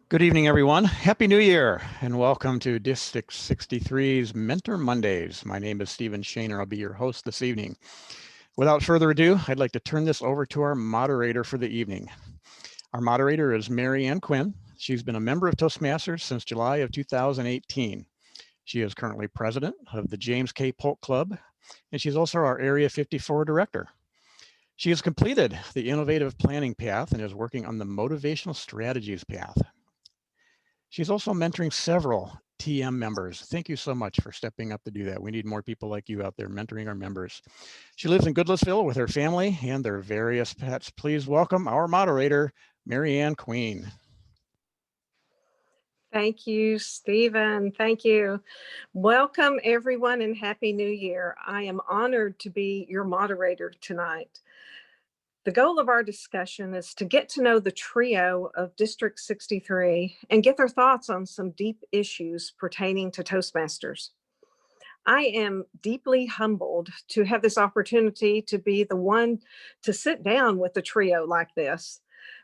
Good evening, everyone. Happy New Year, and welcome to District 63's Mentor Mondays. My name is Stephen Shaner. I'll be your host this evening. Without further ado, I'd like to turn this over to our moderator for the evening. Our moderator is MaryAnne Quinn. She's been a member of Toastmasters since July of 2018. She is currently president of the James K. Polk Club, and she's also our Area 54 director. She has completed the Innovative Planning path and is working on the Motivational Strategies path. She's also mentoring several TM members. Thank you so much for stepping up to do that. We need more people like you out there mentoring our members. She lives in Goodlettsville with her family and their various pets. Please welcome our moderator, MaryAnne Queen. Thank you, Stephen. Thank you. Welcome, everyone, and Happy New Year. I am honored to be your moderator tonight. The goal of our discussion is to get to know the trio of District 63 and get their thoughts on some deep issues pertaining to Toastmasters. I am deeply humbled to have this opportunity to be the one to sit down with the trio like this,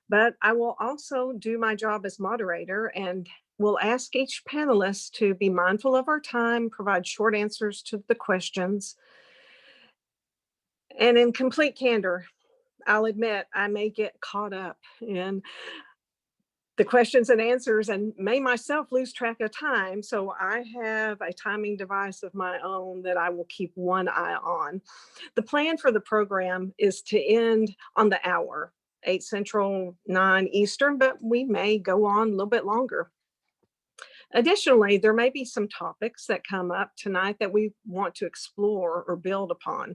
but I will also do my job as moderator and will ask each panelist to be mindful of our time, provide short answers to the questions, and in complete candor, I'll admit I may get caught up in the questions and answers and may myself lose track of time. So I have a timing device of my own that I will keep one eye on. The plan for the program is to end on the hour, 8 Central, 9 Eastern, but we may go on a little bit longer. Additionally, there may be some topics that come up tonight that we want to explore or build upon.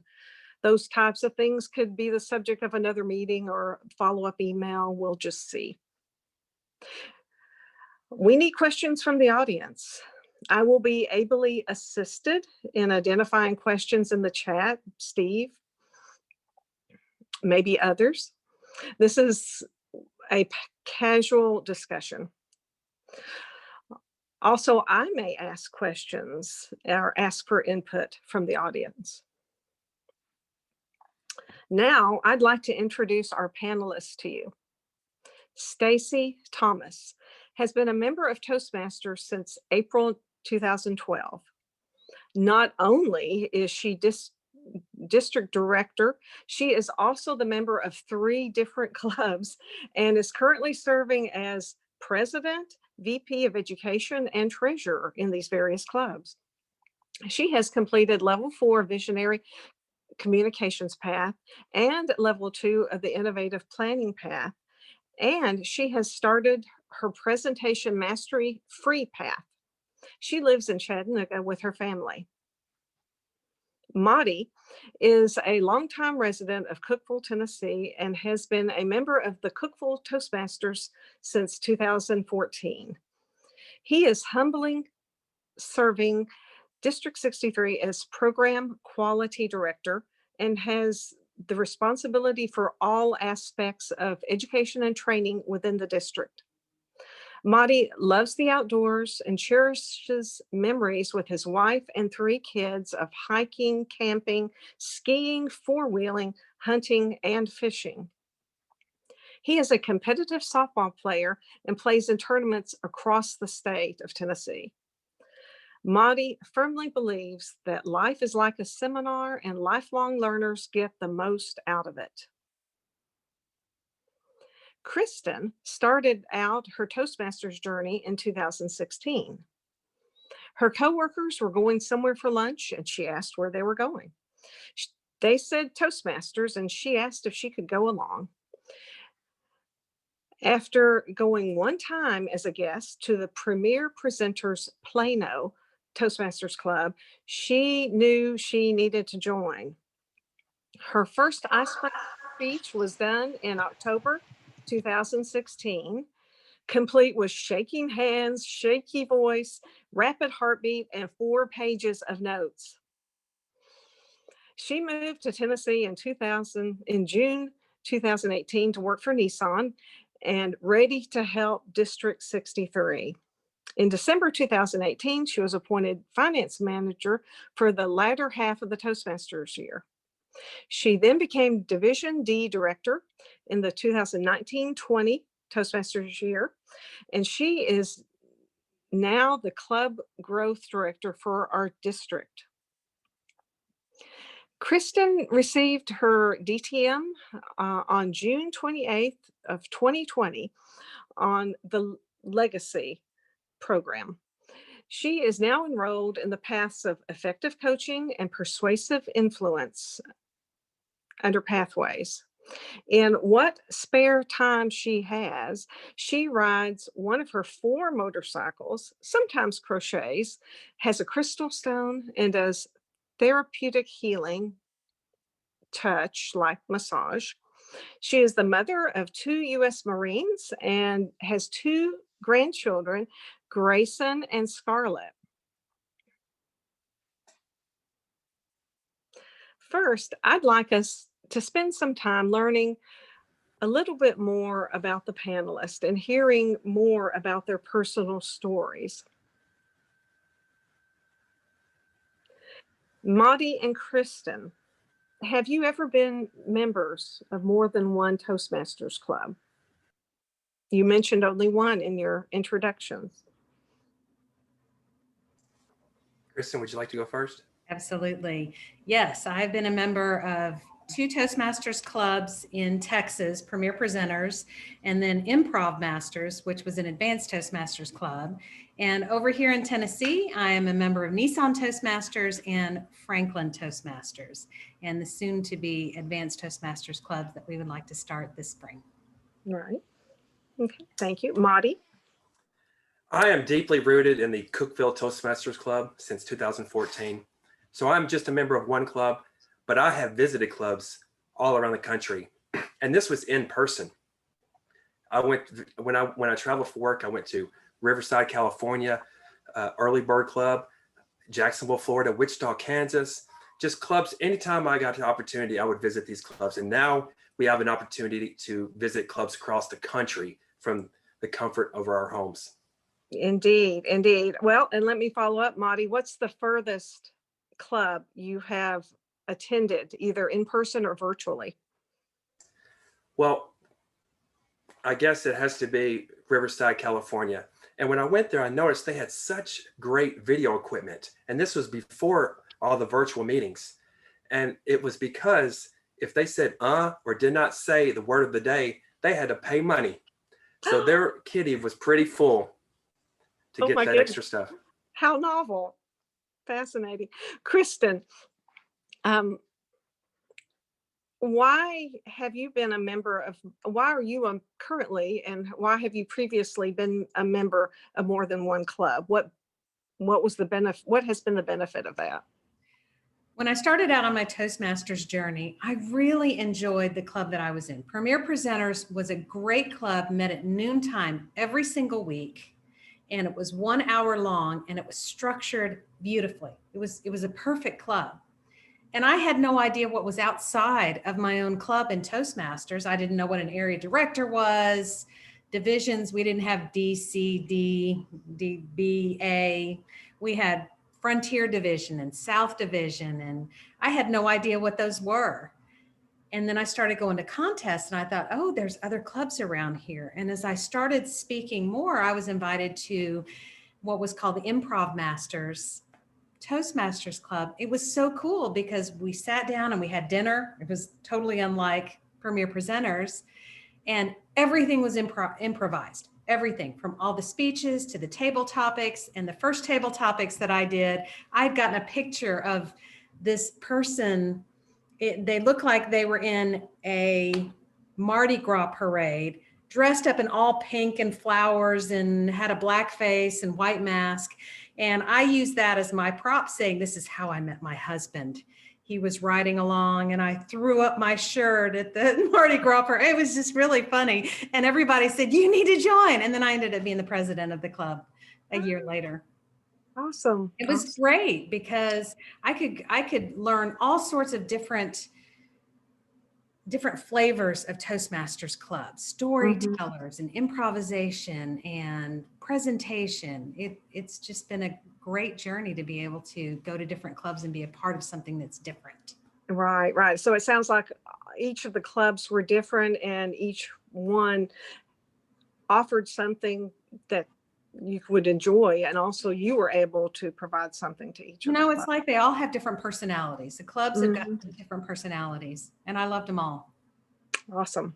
Those types of things could be the subject of another meeting or follow-up email. We'll just see. We need questions from the audience. I will be ably assisted in identifying questions in the chat. Steve, maybe others. This is a casual discussion. Also, I may ask questions or ask for input from the audience. Now, I'd like to introduce our panelists to you. Stacy Thomas has been a member of Toastmasters since April 2012. Not only is she district director, she is also the member of 3 different clubs and is currently serving as president, VP of Education, and treasurer in these various clubs. She has completed level 4 visionary communications path and level 2 of the innovative planning path, and she has started her presentation mastery free path. She lives in Chattanooga with her family. Maudie is a longtime resident of Cookeville, Tennessee, and has been a member of the Cookeville Toastmasters since 2014. He is humbling serving District 63 as Program Quality Director and has the responsibility for all aspects of education and training within the district. Maudie loves the outdoors and cherishes memories with his wife and 3 kids of hiking, camping, skiing, 4-wheeling, hunting, and fishing. He is a competitive softball player and plays in tournaments across the state of Tennessee. Maudie firmly believes that life is like a seminar and lifelong learners get the most out of it. Kristen started out her Toastmasters journey in 2016. Her coworkers were going somewhere for lunch and she asked where they were going. They said Toastmasters and she asked if she could go along. After going one time as a guest to the Premier Presenters Plano Toastmasters Club, she knew she needed to join. Her first icebreaker speech was done in October 2016, complete with shaking hands, shaky voice, rapid heartbeat, and 4 pages of notes. She moved to Tennessee in June 2018 to work for Nissan and ready to help District 63. In December 2018, she was appointed finance manager for the latter half of the Toastmasters year. She then became Division D director in the 2019-20 Toastmasters year, and she is now the club growth director for our district. Kristen received her DTM on June 28th of 2020 on the Legacy program. She is now enrolled in the paths of effective coaching and persuasive influence under Pathways. In what spare time she has, she rides one of her 4 motorcycles, sometimes crochets, has a crystal stone, and does therapeutic healing touch like massage. She is the mother of 2 U.S. Marines and has 2 grandchildren, Grayson and Scarlett. First, I'd like us to spend some time learning a little bit more about the panelists and hearing more about their personal stories. Maudie and Kristen, have you ever been members of more than one Toastmasters club? You mentioned only one in your introductions. Kristen, would you like to go first? Absolutely. Yes, I've been a member of 2 Toastmasters clubs in Texas, Premier Presenters, and then Improv Masters, which was an advanced Toastmasters club. And over here in Tennessee, I am a member of Nissan Toastmasters and Franklin Toastmasters, and the soon to be advanced Toastmasters clubs that we would like to start this spring. All right. Okay. Thank you. Maudie? I am deeply rooted in the Cookeville Toastmasters Club since 2014. So I'm just a member of one club, but I have visited clubs all around the country. And this was in person. I went, when I traveled for work, I went to Riverside, California, Early Bird Club, Jacksonville, Florida, Wichita, Kansas, just clubs. Anytime I got the opportunity, I would visit these clubs. And now we have an opportunity to visit clubs across the country from the comfort of our homes. Indeed, indeed. Well, and let me follow up, Maudie. What's the furthest club you have attended, either in person or virtually? Well, I guess it has to be Riverside, California. And when I went there, I noticed they had such great video equipment. And this was before all the virtual meetings. And it was because if they said or did not say the word of the day, they had to pay money. So their kitty was pretty full to get that extra stuff. How novel. Fascinating. Kristen, why have you been a member of, why are you currently, and why have you previously been a member of more than one club? What was the benefit? What has been the benefit of that? When I started out on my Toastmasters journey, I really enjoyed the club that I was in. Premier Presenters was a great club, met at noontime every single week. And it was 1 hour long, and it was structured beautifully. It was a perfect club. And I had no idea what was outside of my own club in Toastmasters. I didn't know what an area director was, divisions. We didn't have D, C, D, B, A. We had Frontier Division and South Division, and I had no idea what those were. And then I started going to contests, and I thought, oh, there's other clubs around here. And as I started speaking more, I was invited to what was called the Improv Masters Toastmasters Club. It was so cool because we sat down and we had dinner. It was totally unlike Premier Presenters, and everything was improvised. Everything from all the speeches to the table topics. And the first table topics that I did, I'd gotten a picture of this person. They looked like they were in a Mardi Gras parade, dressed up in all pink and flowers and had a black face and white mask. And I used that as my prop, saying, this is how I met my husband. He was riding along, and I threw up my shirt at the Mardi Gras parade. It was just really funny. And everybody said, you need to join. And then I ended up being the president of the club a year later. Awesome. It was great because I could learn all sorts of different flavors of Toastmasters clubs, storytellers and improvisation and presentation. It's just been a great journey to be able to go to different clubs and be a part of something that's different. Right, right. So it sounds like each of the clubs were different, and each one offered something that you would enjoy, and also you were able to provide something to each You of the know, clubs. it's like they all have different personalities. The clubs have got Mhm. different personalities, and I loved them all. Awesome.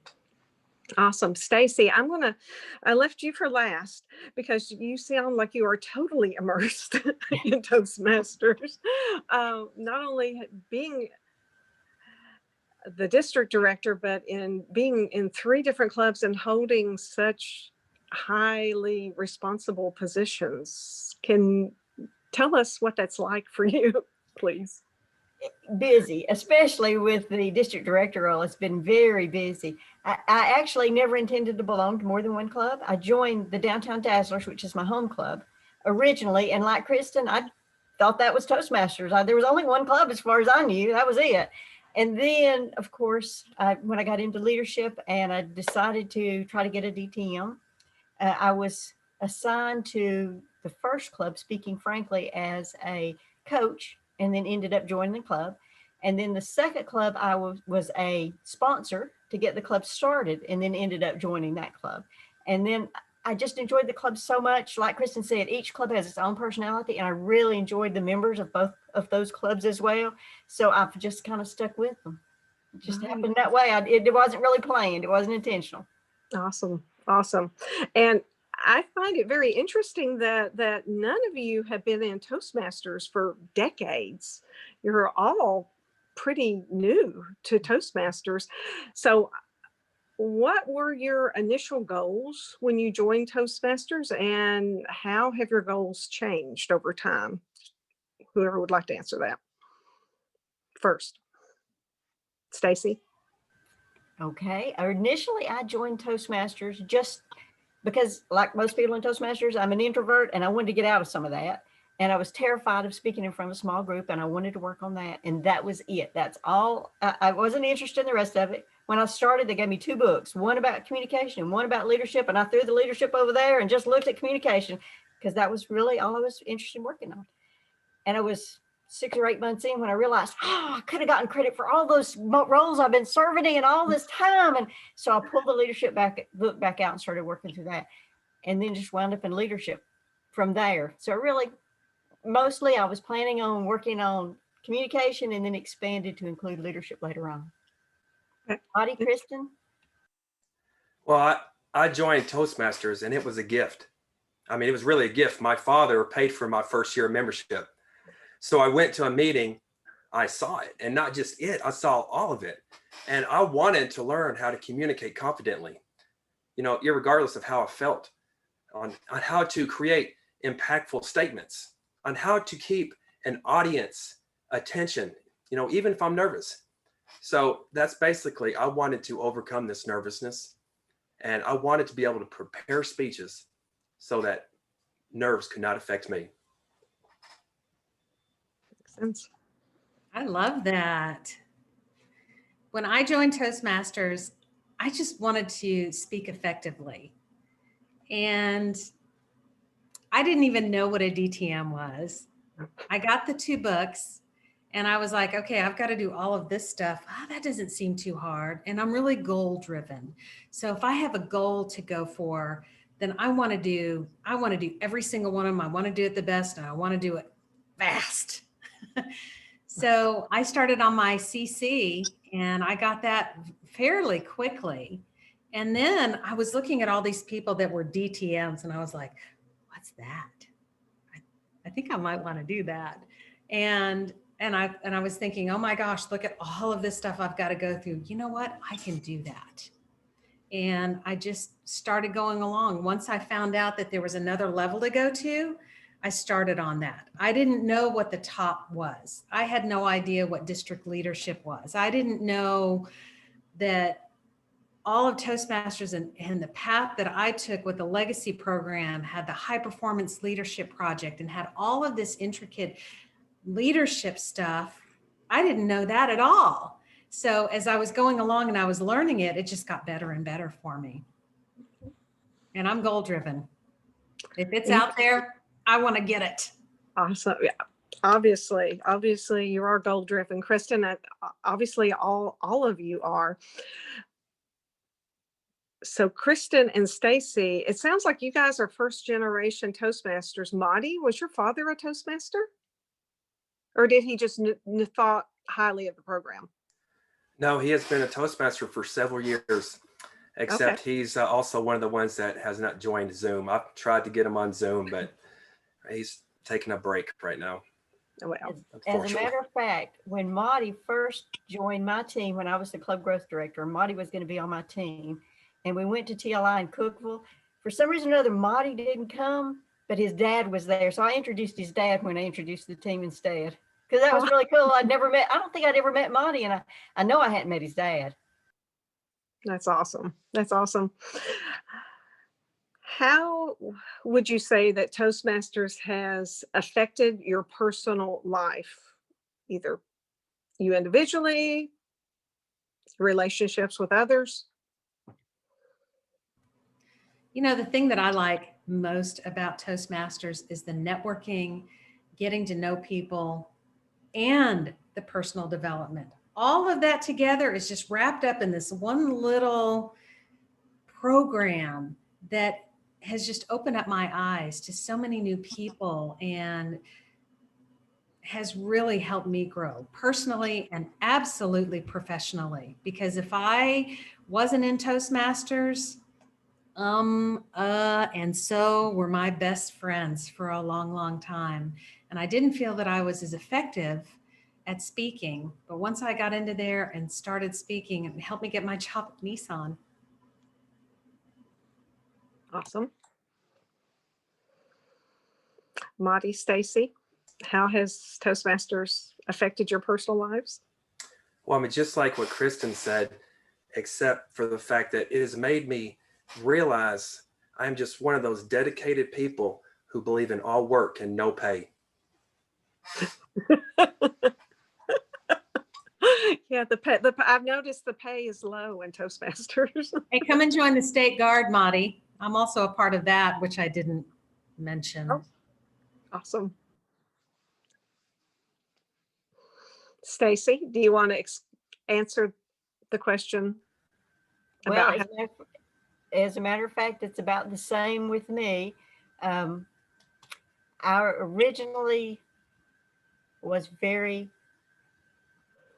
Awesome. Stacy, I left you for last because you sound like you are totally immersed in Toastmasters. Not only being the district director, but in being in 3 different clubs and holding such highly responsible positions. Can tell us what that's like for you, please. Busy, especially with the district director role. It's been very busy. I actually never intended to belong to more than one club. I joined the Downtown Dazzlers, which is my home club, originally. And like Kristen, I thought that was Toastmasters. There was only one club as far as I knew. That was it. And then, of course, when I got into leadership and I decided to try to get a DTM, I was assigned to the first club, Speaking Frankly, as a coach, and then ended up joining the club. And then the second club, I was a sponsor to get the club started, and then ended up joining that club. And then I just enjoyed the club so much. Like Kristen said, each club has its own personality, and I really enjoyed the members of both of those clubs as well. So I've just kind of stuck with them. It just happened that way. It wasn't really planned. It wasn't intentional. Awesome. Awesome. And I find it very interesting that none of you have been in Toastmasters for decades. You're all pretty new to Toastmasters. So what were your initial goals when you joined Toastmasters, and how have your goals changed over time? Whoever would like to answer that first. Stacy? Okay. Initially, I joined Toastmasters just because, like most people in Toastmasters, I'm an introvert and I wanted to get out of some of that. And I was terrified of speaking in front of a small group, and I wanted to work on that. And that was it. That's all. I wasn't interested in the rest of it. When I started, they gave me 2 books, one about communication and one about leadership. And I threw the leadership over there and just looked at communication, because that was really all I was interested in working on. And I was 6 or 8 months in when I realized, I could have gotten credit for all those roles I've been serving in all this time. And so I pulled the leadership book back out and started working through that, and then just wound up in leadership from there. So really, mostly I was planning on working on communication, and then expanded to include leadership later on. Audie, Kristen? Well, I joined Toastmasters, and it was a gift. I mean, it was really a gift. My father paid for my first year of membership. So I went to a meeting, I saw it, and not just it, I saw all of it. And I wanted to learn how to communicate confidently, irregardless of how I felt, on how to create impactful statements, on how to keep an audience attention, even if I'm nervous. So that's basically, I wanted to overcome this nervousness, and I wanted to be able to prepare speeches so that nerves could not affect me. Makes sense. I love that. When I joined Toastmasters, I just wanted to speak effectively. And I didn't even know what a DTM was. I got the 2 books and I was like, okay, I've got to do all of this stuff. That doesn't seem too hard. And I'm really goal driven. So if I have a goal to go for, then I want to do every single one of them. I want to do it the best, and I want to do it fast. So I started on my CC, and I got that fairly quickly. And then I was looking at all these people that were DTMs, and I was like, what's that? I think I might want to do that. And I was thinking, oh my gosh, look at all of this stuff I've got to go through. You know what? I can do that. And I just started going along. Once I found out that there was another level to go to, I started on that. I didn't know what the top was. I had no idea what district leadership was. I didn't know that all of Toastmasters and the path that I took with the legacy program had the high performance leadership project and had all of this intricate leadership stuff. I didn't know that at all. So as I was going along and I was learning it, it just got better and better for me. And I'm goal driven. If it's out there, I want to get it. Awesome. Yeah. Obviously you are goal driven. Kristen, obviously all of you are. So Kristen and Stacy, it sounds like you guys are first generation Toastmasters. Monty, was your father a Toastmaster? Or did he just thought highly of the program? No, he has been a Toastmaster for several years, except he's also one of the ones that has not joined Zoom. I've tried to get him on Zoom, but he's taking a break right now. Well, as a matter of fact, when Marty first joined my team, when I was the club growth director, Marty was going to be on my team, and we went to TLI in Cookeville. For some reason or other, Marty didn't come, but his dad was there. So I introduced his dad when I introduced the team instead, because that was really cool. I don't think I'd ever met Marty, and I know I hadn't met his dad. That's awesome. That's awesome. How would you say that Toastmasters has affected your personal life, either you individually, relationships with others? You know, the thing that I like most about Toastmasters is the networking, getting to know people, and the personal development. All of that together is just wrapped up in this one little program that has just opened up my eyes to so many new people and has really helped me grow personally and absolutely professionally. Because if I wasn't in Toastmasters, and so were my best friends for a long, long time. And I didn't feel that I was as effective at speaking, but once I got into there and started speaking, it helped me get my job at Nissan. Awesome. Marty, Stacy, how has Toastmasters affected your personal lives? Well, I mean, just like what Kristen said, except for the fact that it has made me realize I'm just one of those dedicated people who believe in all work and no pay. Yeah, I've noticed the pay is low in Toastmasters. Hey, come and join the State Guard, Marty. I'm also a part of that, which I didn't mention. Oh, awesome. Stacy, do you want to answer the question? Well, as a matter of fact, it's about the same with me. I originally was very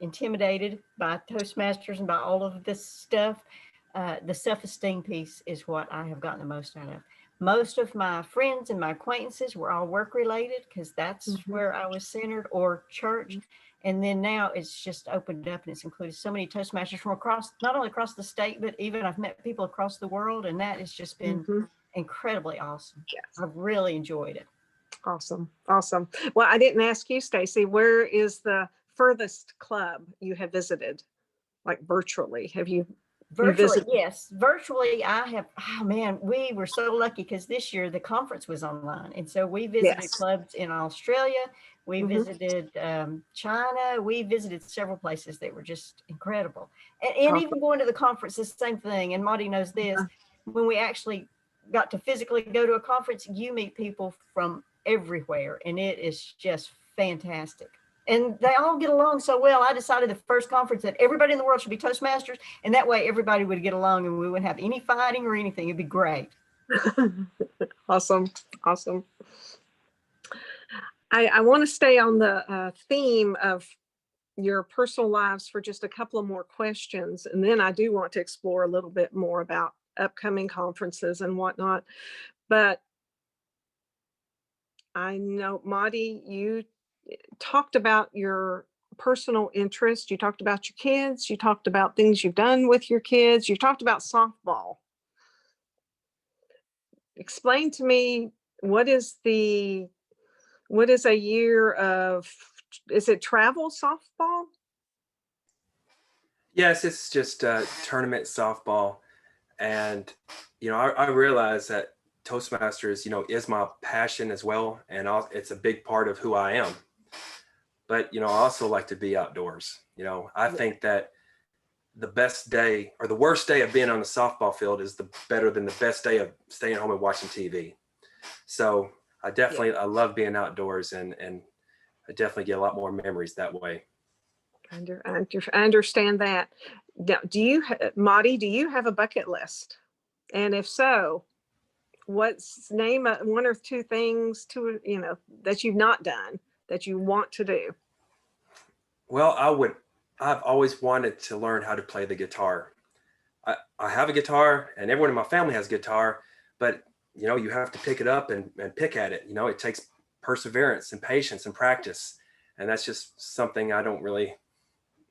intimidated by Toastmasters and by all of this stuff. The self-esteem piece is what I have gotten the most out of. Most of my friends and my acquaintances were all work related because that's where I was centered, or church. And then now it's just opened up and it's included so many Toastmasters from not only across the state, but even I've met people across the world. And that has just been incredibly awesome. Yes. I've really enjoyed it. Awesome. Awesome. Well, I didn't ask you, Stacy, where is the furthest club you have visited, like virtually? Have you? Virtually, yes. Virtually, I have. Oh man, we were so lucky because this year the conference was online, and so we visited clubs in Australia. We visited China. We visited several places that were just incredible. And even going to the conference, the same thing. And Marty knows this. When we actually got to physically go to a conference, you meet people from everywhere, and it is just fantastic. And they all get along so well. I decided the first conference that everybody in the world should be Toastmasters, and that way everybody would get along and we wouldn't have any fighting or anything. It'd be great. Awesome. Awesome. I want to stay on the theme of your personal lives for just a couple of more questions. And then I do want to explore a little bit more about upcoming conferences and whatnot. But I know, Marty, you talked about your personal interest. You talked about your kids. You talked about things you've done with your kids. You talked about softball. Explain to me, what is a year of, is it travel softball? Yes, it's just tournament softball. And, I realize that Toastmasters, is my passion as well. And it's a big part of who I am. But, I also like to be outdoors. I think that the best day or the worst day of being on the softball field is better than the best day of staying home and watching TV. So I love being outdoors, and I definitely get a lot more memories that way. I understand that. Now, Marty, do you have a bucket list? And if so, name one or two things that you've not done that you want to do? Well, I've always wanted to learn how to play the guitar. I have a guitar, and everyone in my family has a guitar, but you have to pick it up and pick at it. It takes perseverance and patience and practice. And that's just something I don't really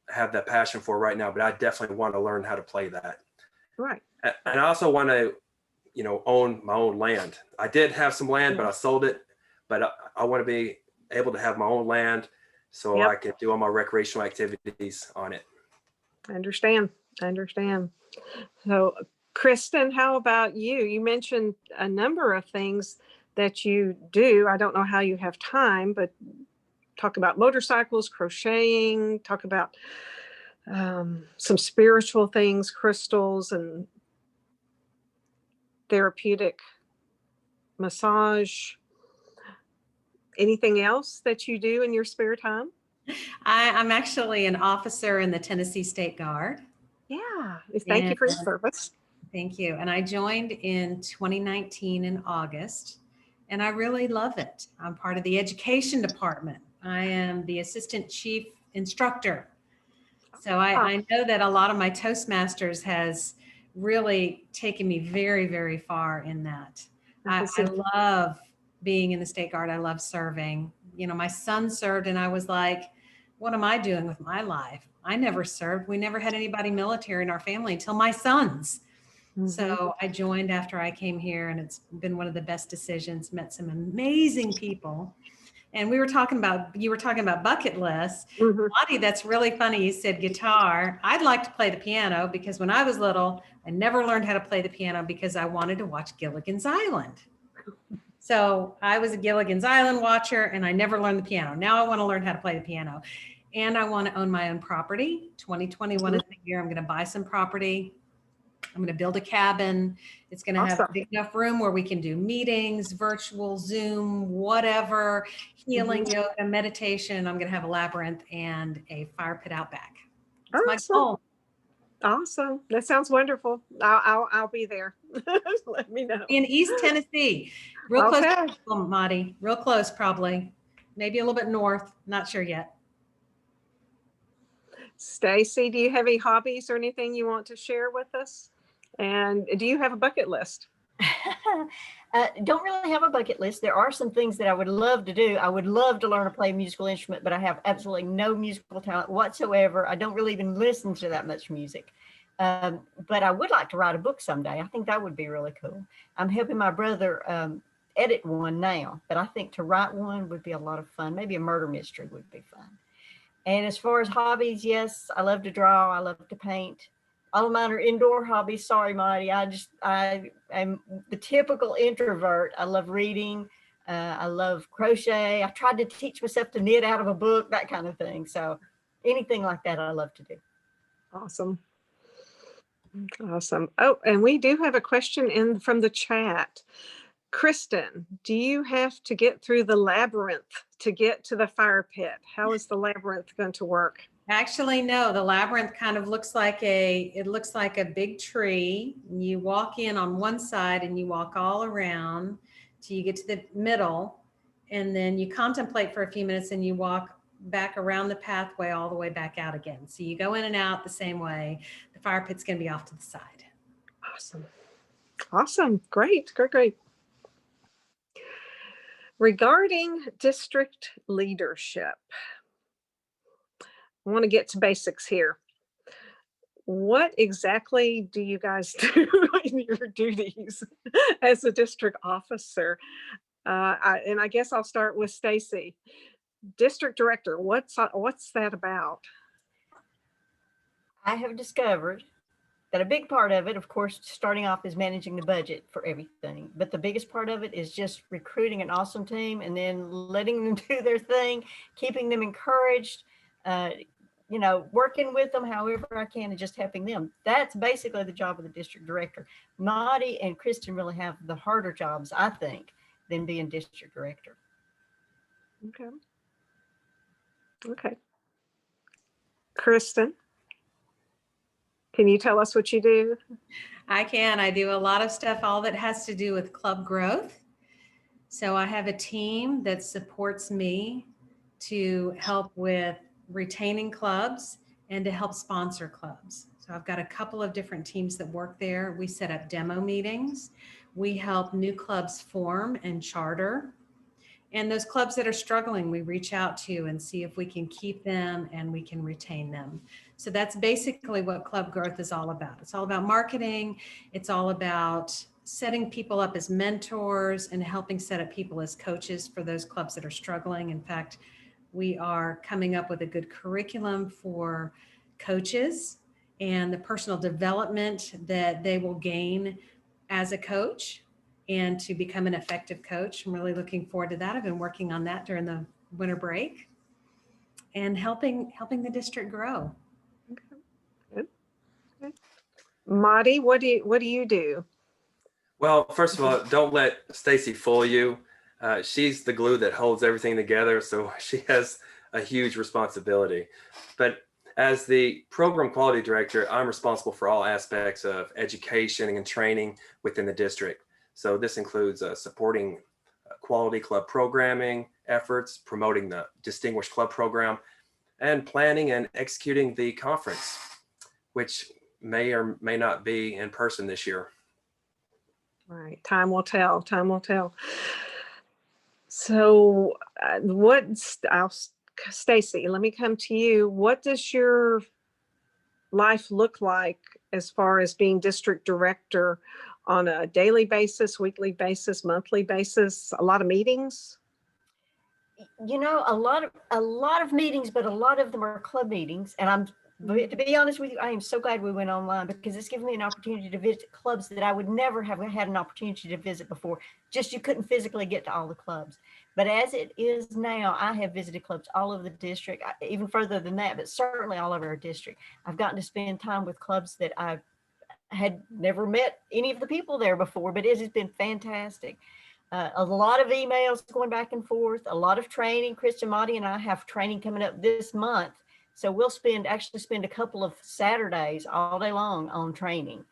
have that passion for right now, but I definitely want to learn how to play that. Right. And I also want to, own my own land. I did have some land, but I sold it. But I want to be able to have my own land so I can do all my recreational activities on it. I understand. So, Kristen, how about you? You mentioned a number of things that you do. I don't know how you have time, but talk about motorcycles, crocheting, talk about some spiritual things, crystals, and therapeutic massage. Anything else that you do in your spare time? I'm actually an officer in the Tennessee State Guard. Yeah. Thank you for your service. Thank you. And I joined in 2019 in August, and I really love it. I'm part of the education department. I am the assistant chief instructor. So I know that a lot of my Toastmasters has really taken me very, very far in that. I love being in the State Guard. I love serving. My son served, and I was like, what am I doing with my life? I never served. We never had anybody military in our family until my sons. Mm-hmm. So I joined after I came here, and it's been one of the best decisions. Met some amazing people. And you were talking about bucket lists. Mm-hmm. Lottie, that's really funny. You said guitar. I'd like to play the piano because when I was little, I never learned how to play the piano because I wanted to watch Gilligan's Island. So I was a Gilligan's Island watcher, and I never learned the piano. Now I want to learn how to play the piano. And I want to own my own property. 2021 is the year I'm going to buy some property. I'm going to build a cabin. It's going to have big enough room where we can do meetings, virtual, Zoom, whatever, healing, yoga, meditation. I'm going to have a labyrinth and a fire pit out back. That's my goal. Awesome. That sounds wonderful. I'll be there. Let me know. In East Tennessee, real close to Marty, real close probably. Maybe a little bit north. Not sure yet. Stacy, do you have any hobbies or anything you want to share with us? And do you have a bucket list? Don't really have a bucket list. There are some things that I would love to do. I would love to learn to play a musical instrument, but I have absolutely no musical talent whatsoever. I don't really even listen to that much music. But I would like to write a book someday. I think that would be really cool. I'm helping my brother edit one now, but I think to write one would be a lot of fun. Maybe a murder mystery would be fun. And as far as hobbies, yes, I love to draw. I love to paint. All of mine are indoor hobbies. Sorry, Marty. I am the typical introvert. I love reading. I love crochet. I tried to teach myself to knit out of a book, that kind of thing. So anything like that, I love to do. Awesome. Oh, and we do have a question from the chat. Kristen, do you have to get through the labyrinth to get to the fire pit? How is the labyrinth going to work? Actually, no. The labyrinth kind of looks like a big tree. You walk in on one side and you walk all around till you get to the middle, and then you contemplate for a few minutes and you walk back around the pathway all the way back out again. So you go in and out the same way. The fire pit's going to be off to the side. Awesome. Great. Regarding district leadership, I want to get to basics here. What exactly do you guys do in your duties as a district officer? And I guess I'll start with Stacy. District director, what's that about? I have discovered that a big part of it, of course, starting off is managing the budget for everything. But the biggest part of it is just recruiting an awesome team and then letting them do their thing, keeping them encouraged, working with them however I can and just helping them. That's basically the job of the district director. Marty and Kristen really have the harder jobs, I think, than being district director. Okay. Kristen, can you tell us what you do? I can. I do a lot of stuff, all that has to do with club growth. So I have a team that supports me to help with retaining clubs and to help sponsor clubs. So I've got a couple of different teams that work there. We set up demo meetings. We help new clubs form and charter. And those clubs that are struggling, we reach out to and see if we can keep them and we can retain them. So that's basically what club growth is all about. It's all about marketing. It's all about setting people up as mentors and helping set up people as coaches for those clubs that are struggling. In fact, we are coming up with a good curriculum for coaches and the personal development that they will gain as a coach and to become an effective coach. I'm really looking forward to that. I've been working on that during the winter break and helping the district grow. Good. Good. Marty, what do you do? Well, first of all, don't let Stacy fool you. She's the glue that holds everything together, so she has a huge responsibility. But as the program quality director, I'm responsible for all aspects of education and training within the district. So this includes supporting quality club programming efforts, promoting the Distinguished Club Program, and planning and executing the conference, which may or may not be in person this year. All right, time will tell. Time will tell. So, Stacy, let me come to you. What does your life look like as far as being district director on a daily basis, weekly basis, monthly basis? A lot of meetings? You know, a lot of meetings, but a lot of them are club meetings. And to be honest with you, I am so glad we went online because it's given me an opportunity to visit clubs that I would never have had an opportunity to visit before. Just you couldn't physically get to all the clubs. But as it is now, I have visited clubs all over the district, even further than that, but certainly all over our district. I've gotten to spend time with clubs that I had never met any of the people there before, but it has been fantastic. A lot of emails going back and forth, a lot of training. Kristen, Marty, and I have training coming up this month. So we'll actually spend a couple of Saturdays all day long on training.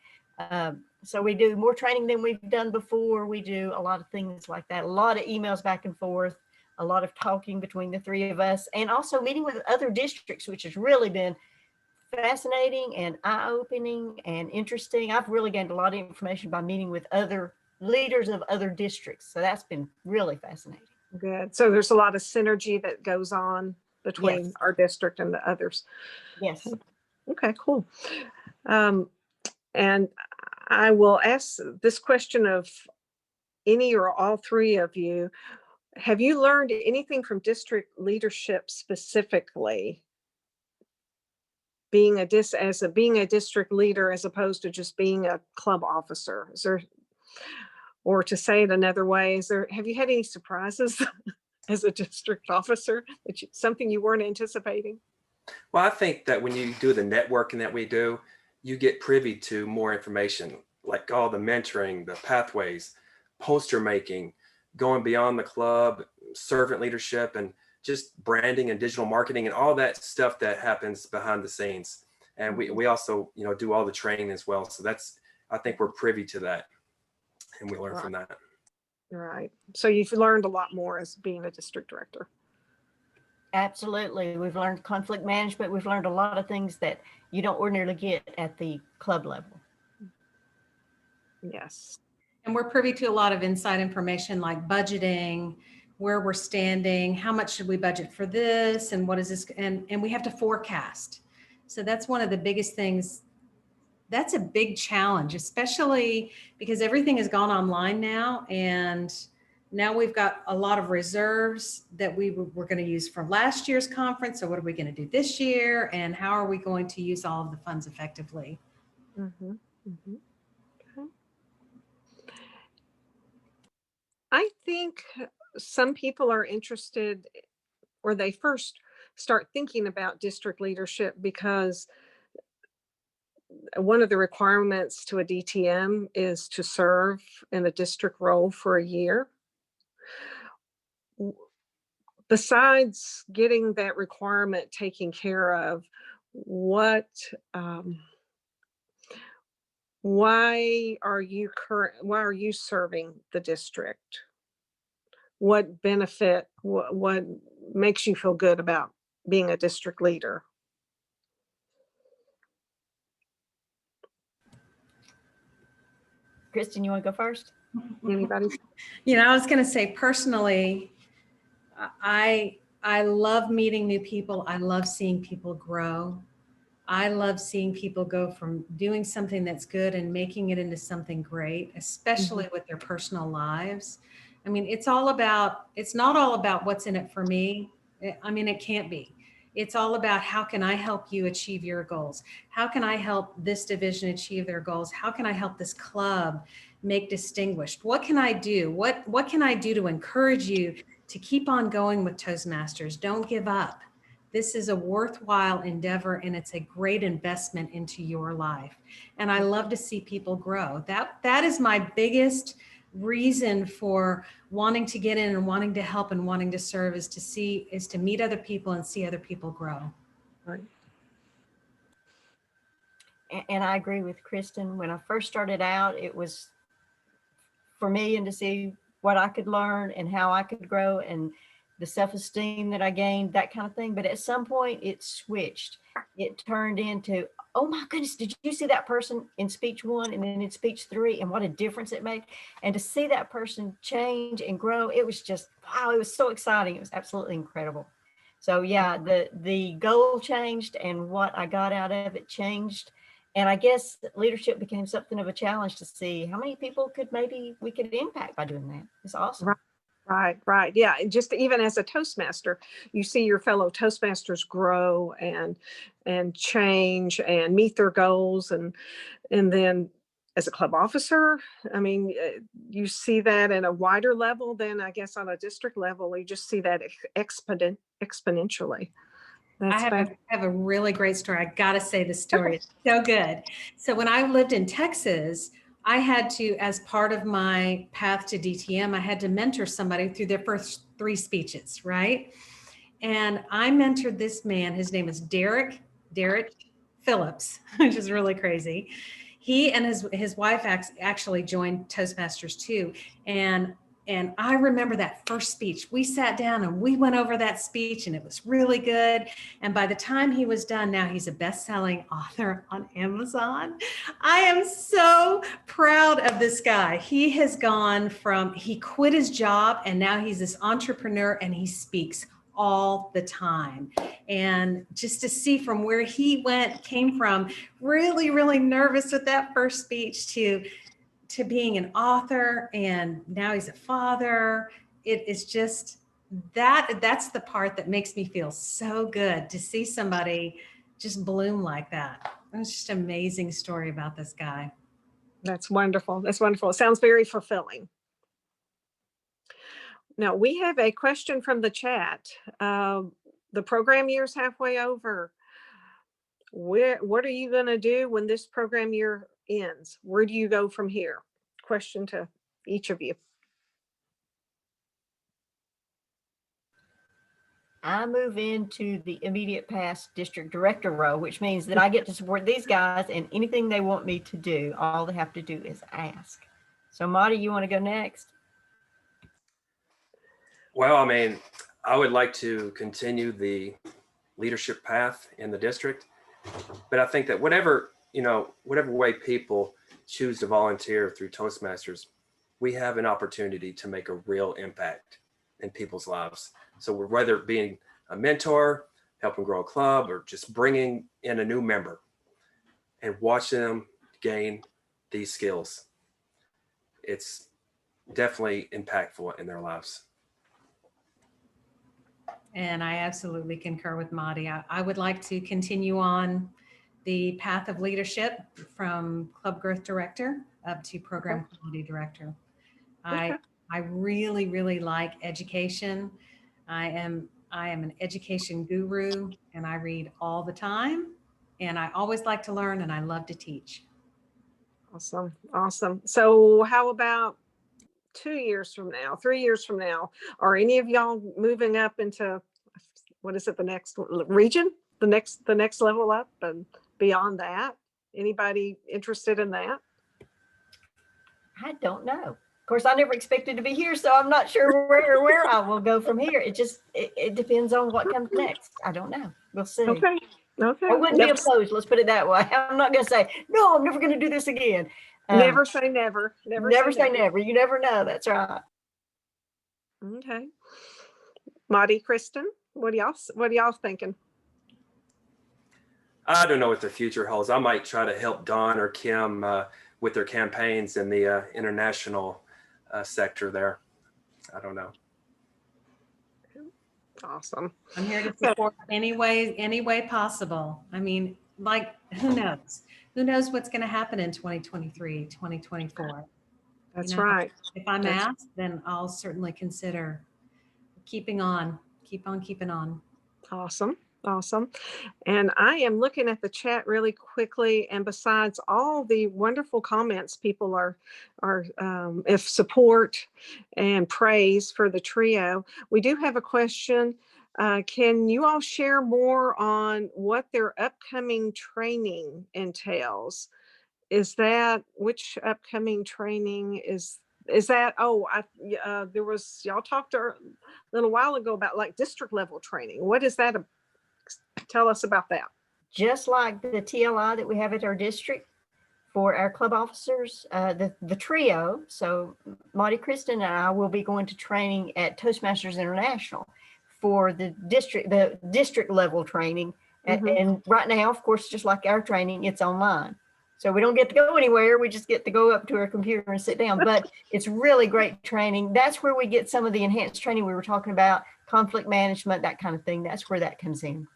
So we do more training than we've done before. We do a lot of things like that, a lot of emails back and forth, a lot of talking between the three of us, and also meeting with other districts, which has really been fascinating and eye-opening and interesting. I've really gained a lot of information by meeting with other leaders of other districts. So that's been really fascinating. Good. So there's a lot of synergy that goes on between Yes. our district and the others. Yes. Okay, cool. And I will ask this question of any or all three of you. Have you learned anything from district leadership specifically, being a district leader as opposed to just being a club officer? Is there, or to say it another way, have you had any surprises as a district officer, something you weren't anticipating? Well, I think that when you do the networking that we do, you get privy to more information, like all the mentoring, the pathways, poster making, going beyond the club, servant leadership, and just branding and digital marketing and all that stuff that happens behind the scenes. And we also, do all the training as well. So I think we're privy to that, and we learn from that. Right. So you've learned a lot more as being a district director. Absolutely. We've learned conflict management. We've learned a lot of things that you don't ordinarily get at the club level. Yes. And we're privy to a lot of inside information like budgeting, where we're standing, how much should we budget for this, and what is this, and we have to forecast. So that's one of the biggest things. That's a big challenge, especially because everything has gone online now, and now we've got a lot of reserves that we're going to use from last year's conference. So what are we going to do this year, and how are we going to use all of the funds effectively? Mm-hmm. Mm-hmm. Okay. I think some people are interested, or they first start thinking about district leadership because one of the requirements to a DTM is to serve in a district role for a year. Besides getting that requirement taken care of, what Why are you serving the district? What benefit, what makes you feel good about being a district leader? Kristen, you want to go first? Anybody? I was going to say personally, I love meeting new people. I love seeing people grow. I love seeing people go from doing something that's good and making it into something great, especially with their personal lives. I mean, it's not all about what's in it for me. I mean, it can't be. It's all about how can I help you achieve your goals? How can I help this division achieve their goals? How can I help this club make distinguished? What can I do? What can I do to encourage you to keep on going with Toastmasters? Don't give up. This is a worthwhile endeavor, and it's a great investment into your life. And I love to see people grow. That is my biggest reason for wanting to get in and wanting to help and wanting to serve, is to meet other people and see other people grow. Right. And I agree with Kristen. When I first started out, it was for me, and to see what I could learn and how I could grow and the self-esteem that I gained, that kind of thing. But at some point it switched. It turned into, oh my goodness, did you see that person in speech 1 and then in speech 3, and what a difference it made? And to see that person change and grow, it was just, wow, it was so exciting. It was absolutely incredible. So yeah, the goal changed and what I got out of it changed. And I guess leadership became something of a challenge to see how many people we could impact by doing that. It's awesome. Right. Yeah. And just even as a Toastmaster, you see your fellow Toastmasters grow and change and meet their goals. And then as a club officer, I mean, you see that at a wider level than I guess on a district level. You just see that exponentially. I have a really great story. I got to say this story. It's so good. So when I lived in Texas, I had to, as part of my path to DTM, I had to mentor somebody through their first 3 speeches, right? And I mentored this man. His name is Derek Phillips, which is really crazy. He and his wife actually joined Toastmasters too. And I remember that first speech. We sat down and we went over that speech, and it was really good. And by the time he was done, now he's a best-selling author on Amazon. I am so proud of this guy. He quit his job, and now he's this entrepreneur, and he speaks all the time. And just to see from where he came from, really, really nervous with that first speech to being an author, and now he's a father. It is just that's the part that makes me feel so good, to see somebody just bloom like that. It's just an amazing story about this guy. That's wonderful. That's wonderful. It sounds very fulfilling. Now we have a question from the chat. The program year's halfway over. What are you going to do when this program year ends? Where do you go from here? Question to each of you. I move into the immediate past district director role, which means that I get to support these guys in anything they want me to do. All they have to do is ask. So Marty, you want to go next? Well, I mean, I would like to continue the leadership path in the district, but I think that whatever way people choose to volunteer through Toastmasters, we have an opportunity to make a real impact in people's lives. So whether it being a mentor, helping grow a club, or just bringing in a new member and watch them gain these skills, it's definitely impactful in their lives. And I absolutely concur with Marty. I would like to continue on the path of leadership from club growth director up to program quality director. I really, really like education. I am an education guru, and I read all the time, and I always like to learn, and I love to teach. Awesome. So how about 2 years from now, 3 years from now? Are any of y'all moving up into, what is it, the next region, the next level up and beyond that? Anybody interested in that? I don't know. Of course, I never expected to be here, so I'm not sure where I will go from here. It depends on what comes next. I don't know. We'll see. Okay. Okay. I wouldn't be opposed. Let's put it that way. I'm not going to say, no, I'm never going to do this again. Never say never. Never say never. You never know. That's right. Okay. Maddie, Kristen, what are y'all thinking? I don't know what the future holds. I might try to help Dawn or Kim with their campaigns in the international sector there. I don't know. Awesome. I'm here to support any way possible. I mean, like, who knows? Who knows what's going to happen in 2023, 2024? That's right. If I'm asked, then I'll certainly consider keeping on, keep on keeping on. Awesome. Awesome. And I am looking at the chat really quickly. And besides all the wonderful comments people are if support and praise for the trio, we do have a question. Can you all share more on what their upcoming training entails? Is that which upcoming training is that? Oh, there was, y'all talked a little while ago about like district level training. What is that? Tell us about that. Just like the TLI that we have at our district for our club officers, the trio. So Maddie, Kristen, and I will be going to training at Toastmasters International for the district level training. And right now, of course, just like our training, it's online. So we don't get to go anywhere. We just get to go up to our computer and sit down. But it's really great training. That's where we get some of the enhanced training we were talking about, conflict management, that kind of thing. That's where that comes in.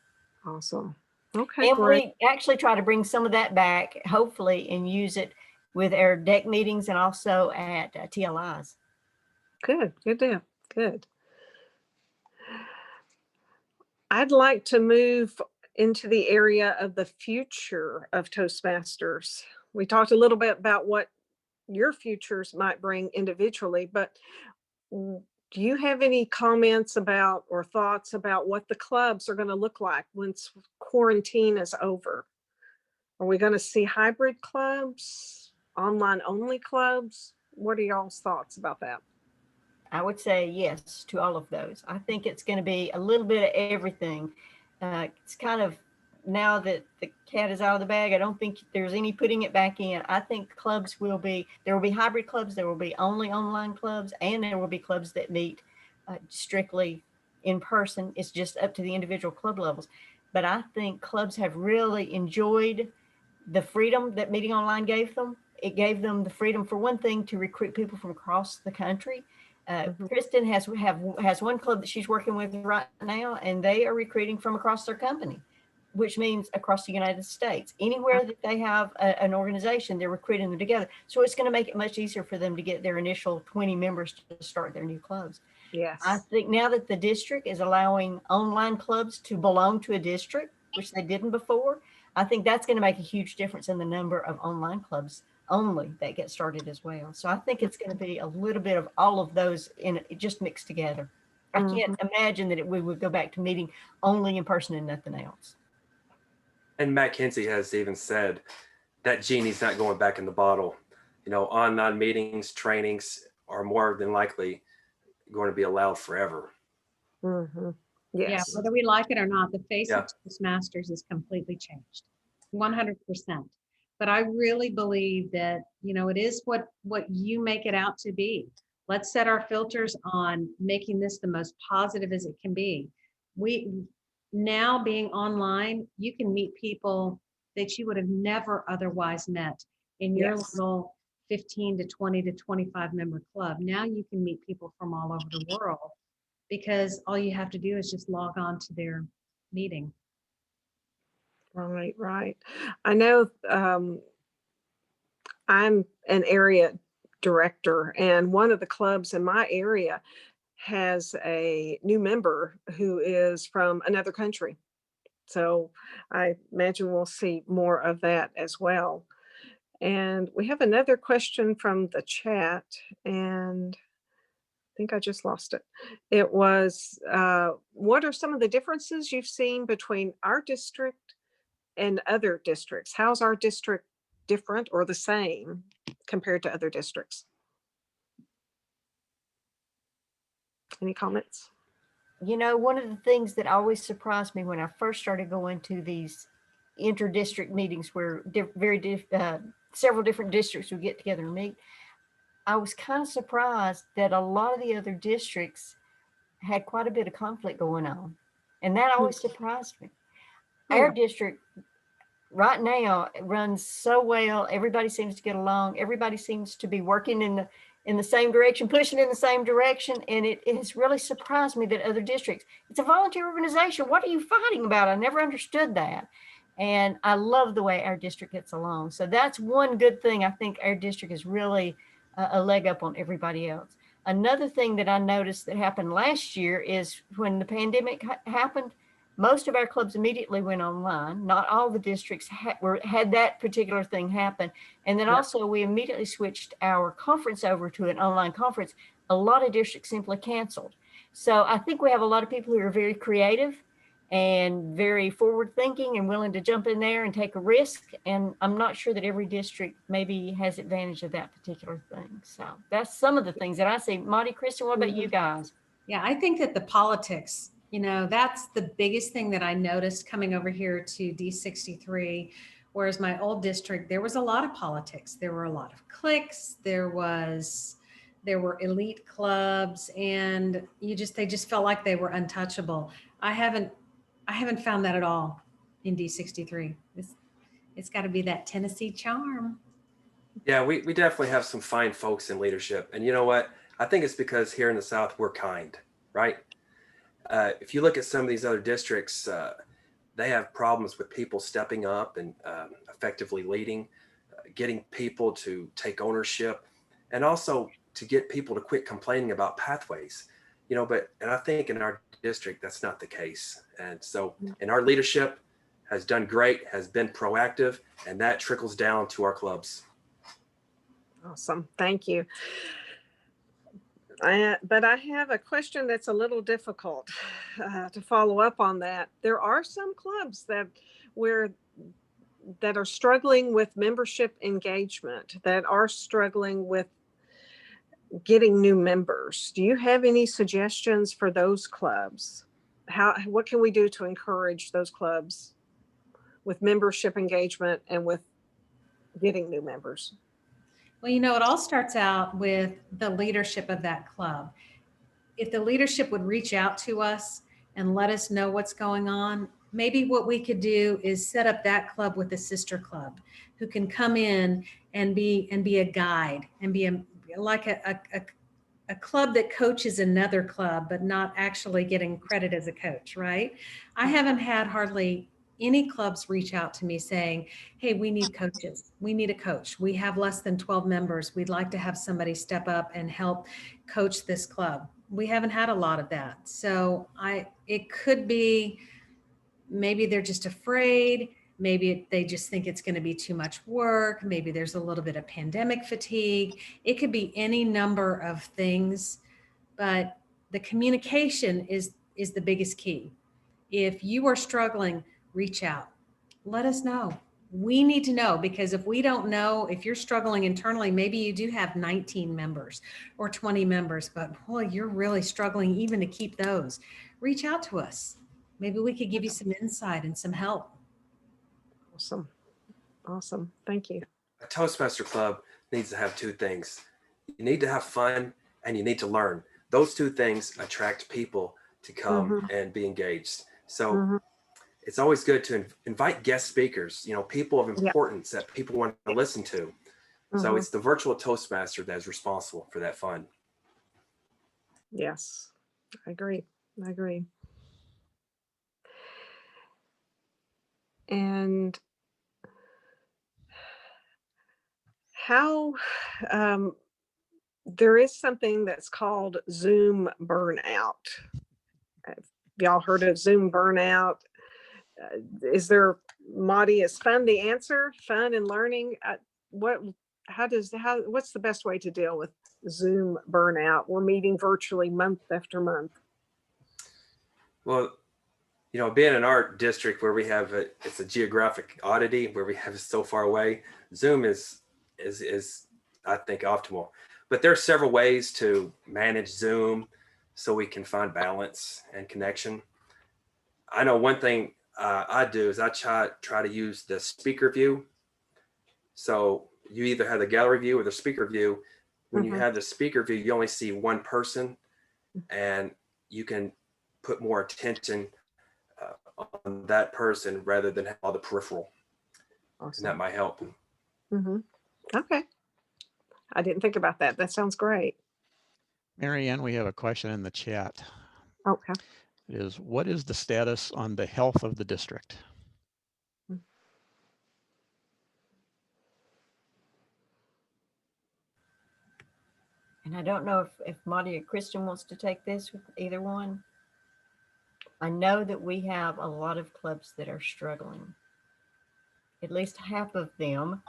Awesome. Okay. And great. we actually try to bring some of that back, hopefully, and use it with our deck meetings and also at TLIs. Good. Good deal. Good. I'd like to move into the area of the future of Toastmasters. We talked a little bit about what your futures might bring individually, but do you have any comments about or thoughts about what the clubs are going to look like once quarantine is over? Are we going to see hybrid clubs, online only clubs? What are y'all's thoughts about that? I would say yes to all of those. I think it's going to be a little bit of everything. It's kind of, now that the cat is out of the bag, I don't think there's any putting it back in. I think clubs there will be hybrid clubs, there will be only online clubs, and there will be clubs that meet strictly in person. It's just up to the individual club levels. But I think clubs have really enjoyed the freedom that meeting online gave them. It gave them the freedom, for one thing, to recruit people from across the country. Kristen has one club that she's working with right now, and they are recruiting from across their company, which means across the United States. Anywhere that they have an organization, they're recruiting them together. So it's going to make it much easier for them to get their initial 20 members to start their new clubs. Yes. I think now that the district is allowing online clubs to belong to a district, which they didn't before, I think that's going to make a huge difference in the number of online clubs only that get started as well. So I think it's going to be a little bit of all of those just mixed together. I can't imagine that we would go back to meeting only in person and nothing else. And Matt Kinsey has even said that genie's not going back in the bottle. You know, online meetings, trainings are more than likely going to be allowed forever. Yes. Yeah, whether we like it or not, the face of Toastmasters is completely changed, 100%. But I really believe that, you know, it is what you make it out to be. Let's set our filters on making this the most positive as it can be. Now being online, you can meet people that you would have never otherwise met in your little 15 to 20 to 25 member club. Now you can meet people from all over the world because all you have to do is just log on to their meeting. Right, right. I know I'm an area director, and one of the clubs in my area has a new member who is from another country. So I imagine we'll see more of that as well. And we have another question from the chat, and I think I just lost it. It was, what are some of the differences you've seen between our district and other districts? How's our district different or the same compared to other districts? Any comments? You know, one of the things that always surprised me when I first started going to these inter-district meetings where several different districts would get together and meet, I was kind of surprised that a lot of the other districts had quite a bit of conflict going on. And that always surprised me. Our district right now runs so well. Everybody seems to get along. Everybody seems to be working in the same direction, pushing in the same direction. And it has really surprised me that other districts, it's a volunteer organization. What are you fighting about? I never understood that. And I love the way our district gets along. So that's one good thing. I think our district is really a leg up on everybody else. Another thing that I noticed that happened last year is when the pandemic happened, most of our clubs immediately went online. Not all the districts had that particular thing happen. And then also we immediately switched our conference over to an online conference. A lot of districts simply canceled. So I think we have a lot of people who are very creative and very forward thinking and willing to jump in there and take a risk. And I'm not sure that every district maybe has advantage of that particular thing. So that's some of the things that I see. Monty, Kristen, what about you guys? Yeah, I think that the politics, that's the biggest thing that I noticed coming over here to D63. Whereas my old district, there was a lot of politics. There were a lot of cliques. There were elite clubs, and they just felt like they were untouchable. I haven't found that at all in D63. It's got to be that Tennessee charm. Yeah, we definitely have some fine folks in leadership. And you know what? I think it's because here in the South, we're kind, right? If you look at some of these other districts, they have problems with people stepping up and effectively leading, getting people to take ownership, and also to get people to quit complaining about pathways. And I think in our district, that's not the case. And so, and our leadership has done great, has been proactive, and that trickles down to our clubs. Awesome. Thank you. But I have a question that's a little difficult to follow up on that. There are some clubs that are struggling with membership engagement, that are struggling with getting new members. Do you have any suggestions for those clubs? What can we do to encourage those clubs with membership engagement and with getting new members? Well, it all starts out with the leadership of that club. If the leadership would reach out to us and let us know what's going on, maybe what we could do is set up that club with a sister club who can come in and be a guide and be like a club that coaches another club, but not actually getting credit as a coach, right? I haven't had hardly any clubs reach out to me saying, hey, we need coaches. We need a coach. We have less than 12 members. We'd like to have somebody step up and help coach this club. We haven't had a lot of that. So it could be, maybe they're just afraid. Maybe they just think it's going to be too much work. Maybe there's a little bit of pandemic fatigue. It could be any number of things, but the communication is the biggest key. If you are struggling, reach out. Let us know. We need to know, because if we don't know, if you're struggling internally, maybe you do have 19 members or 20 members, but boy, you're really struggling even to keep those. Reach out to us. Maybe we could give you some insight and some help. Awesome. Thank you. A Toastmaster club needs to have two things. You need to have fun and you need to learn. Those two things attract people to come and be engaged. So it's always good to invite guest speakers, people of importance that people want to listen to. So it's the virtual Toastmaster that is responsible for that fun. Yes, I agree. And how there is something that's called Zoom burnout. Have y'all heard of Zoom burnout? Is there, Marty, is fun the answer? Fun and learning? What's the best way to deal with Zoom burnout? We're meeting virtually month after month. Well, being in our district where we have it's a geographic oddity where we have it so far away, Zoom is I think optimal. But there are several ways to manage Zoom. so we can find balance and connection. I know one thing I do is I try to use the speaker view. So you either have the gallery view or the speaker view. When you have the speaker view, you only see one person, and you can put more attention on that person rather than all the peripheral. Awesome. And that might help. Okay. I didn't think about that. That sounds great. MaryAnne, we have a question in the chat. Okay. It is, what is the status on the health of the district? And I don't know if Monty or Kristen wants to take this with either one. I know that we have a lot of clubs that are struggling. At least half of them,